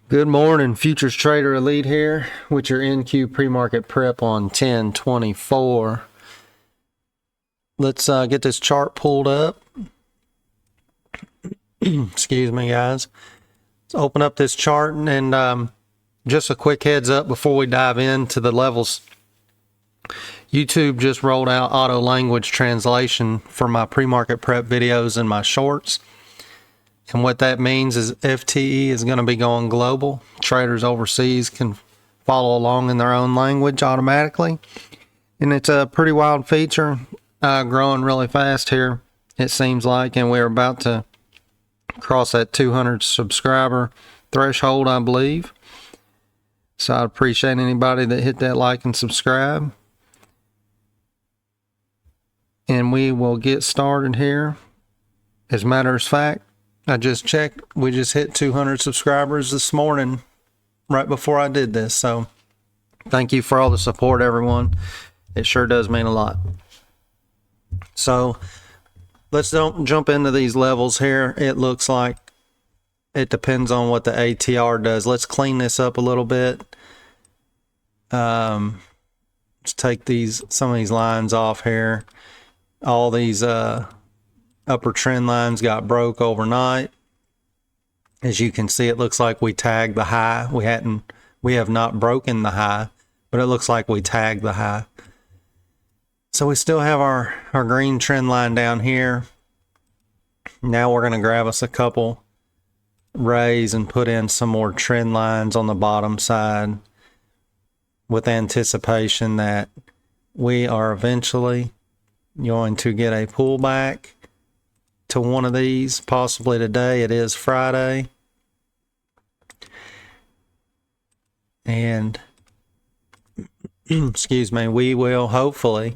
Good morning, Futures Trader Elite here with your NQ PreMarket Prep on 10/24. Let's get this chart pulled up. Excuse me, guys. Let's open up this chart and just a quick heads up before we dive into the levels. YouTube just rolled out auto language translation for my pre-market prep videos and my shorts. And what that means is FTE is going to be going global. Traders overseas can follow along in their own language automatically. And it's a pretty wild feature, growing really fast here, it seems like. And we're about to cross that 200 subscriber threshold, I believe. So I'd appreciate anybody that hit that like and subscribe. And we will get started here. As a matter of fact, I just checked. We just hit 200 subscribers this morning, right before I did this. So thank you for all the support, everyone. It sure does mean a lot. So let's jump into these levels here. It looks like it depends on what the ATR does. Let's clean this up a little bit. Let's take some of these lines off here. All these upper trend lines got broke overnight. As you can see, it looks like we tagged the high. We have not broken the high, but it looks like we tagged the high. So we still have our green trend line down here. Now we're going to grab us a couple rays and put in some more trend lines on the bottom side with anticipation that we are eventually going to get a pullback to one of these, possibly today. It is Friday. And excuse me, we will hopefully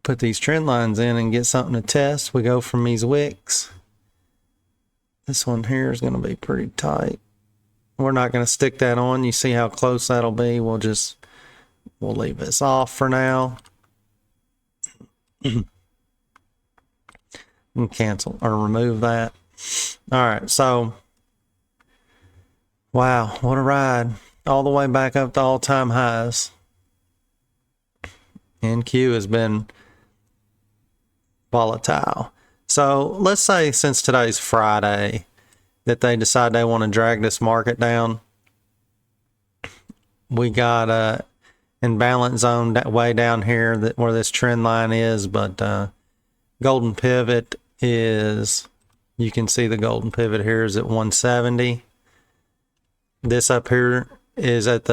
put these trend lines in and get something to test. We go from these wicks. This one here is going to be pretty tight. We're not going to stick that on. You see how close that'll be. We'll leave this off for now. And cancel or remove that. All right, so wow, what a ride. All the way back up to all-time highs. NQ has been volatile. So let's say since today's Friday that they decide they want to drag this market down. We got a imbalance zone way down here where this trend line is, but golden pivot is, you can see the golden pivot here is at 170. This up here is at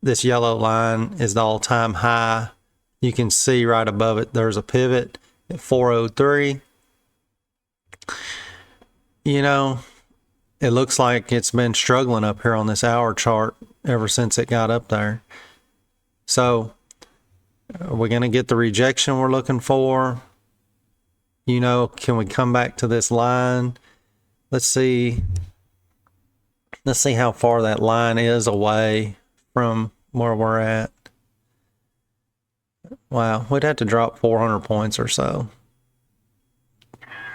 this yellow line is the all-time high. You can see right above it there's a pivot at 403. You know, it looks like it's been struggling up here on this hour chart ever since it got up there. So are we going to get the rejection we're looking for? You know, can we come back to this line? Let's see how far that line is away from where we're at. Wow, we'd have to drop 400 points or so.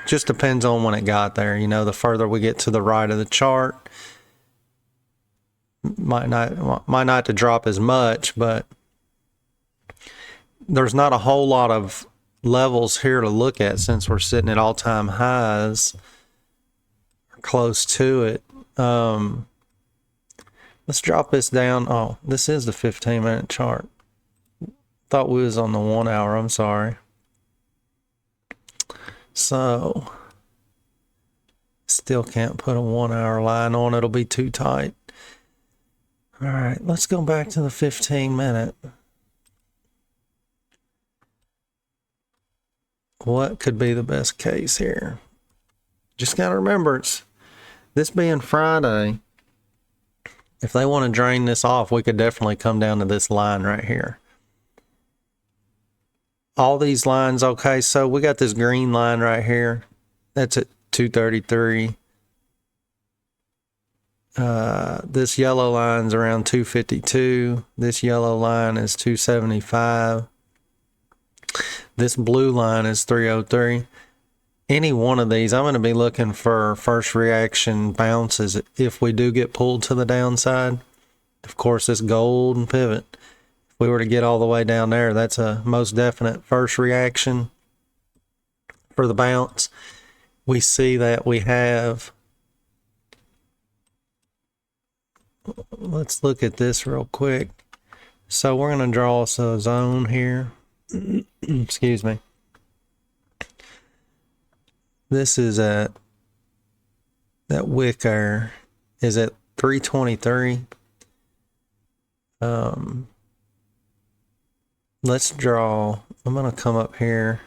Just depends on when it got there. You know, the further we get to the right of the chart, might not to drop as much, but there's not a whole lot of levels here to look at since we're sitting at all-time highs or close to it. Let's drop this down. Oh, this is the 15-minute chart. Thought we was on the 1 hour. I'm sorry. So still can't put a 1 hour line on. It'll be too tight. All right, let's go back to the 15-minute. What could be the best case here? Just got to remember, it's this being Friday. If they want to drain this off, we could definitely come down to this line right here. All these lines, okay, so we got this green line right here. That's at 233. This yellow line's around 252. This yellow line is 275. This blue line is 303. any one of these, I'm going to be looking for first reaction bounces if we do get pulled to the downside. Of course, this golden pivot, if we were to get all the way down there, that's a most definite first reaction for the bounce. We see that we have, let's look at this real quick. So we're going to draw us a zone here. Excuse me. This is at, that wick there is at 323. Let's draw, I'm going to come up here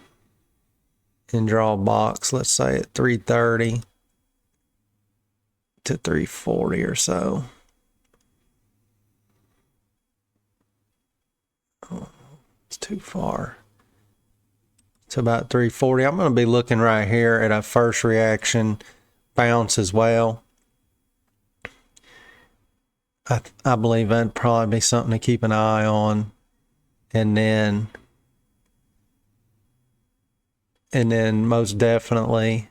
and draw a box, let's say at 330 to 340 or so. Oh, it's too far. It's about 340. I'm going to be looking right here at a first reaction bounce as well. I believe that'd probably be something to keep an eye on. And then most definitely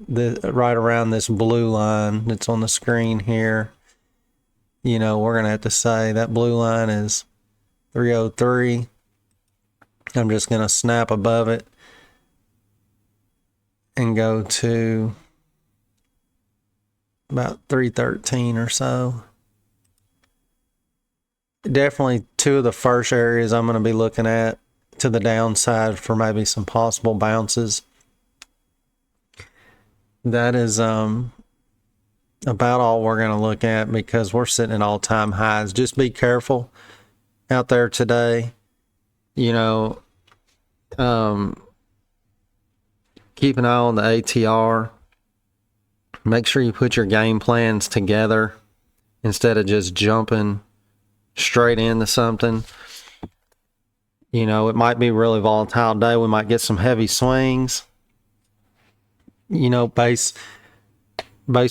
right around this blue line that's on the screen here, you know, we're going to have to say that blue line is 303. I'm just going to snap above it and go to about 313 or so. Definitely two of the first areas I'm going to be looking at to the downside for maybe some possible bounces. That is about all we're going to look at because we're sitting at all-time highs. Just be careful out there today. You know, keep an eye on the ATR. Make sure you put your game plans together instead of just jumping straight into something. You know, it might be a really volatile day. We might get some heavy swings. You know, base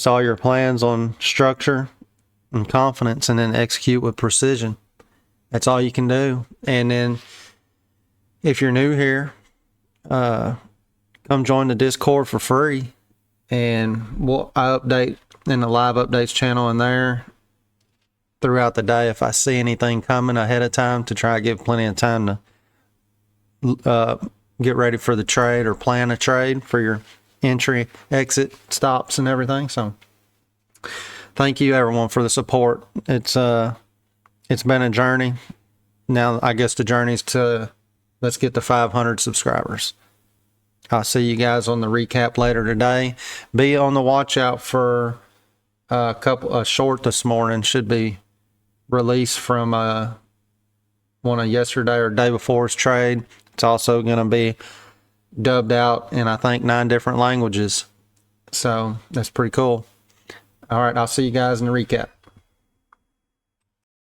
all your plans on structure and confidence and then execute with precision. That's all you can do. And then if you're new here, come join the Discord for free. And I update in the live updates channel in there throughout the day if I see anything coming ahead of time to try to give plenty of time to get ready for the trade or plan a trade for your entry, exit, stops, and everything. So thank you everyone for the support. It's been a journey. Now I guess the journey's to let's get to 500 subscribers. I'll see you guys on the recap later today. Be on the watch out for a short this morning. Should be released from one of yesterday or day before's trade. It's also going to be dubbed out in I think 9 different languages. So that's pretty cool. All right, I'll see you guys in the recap.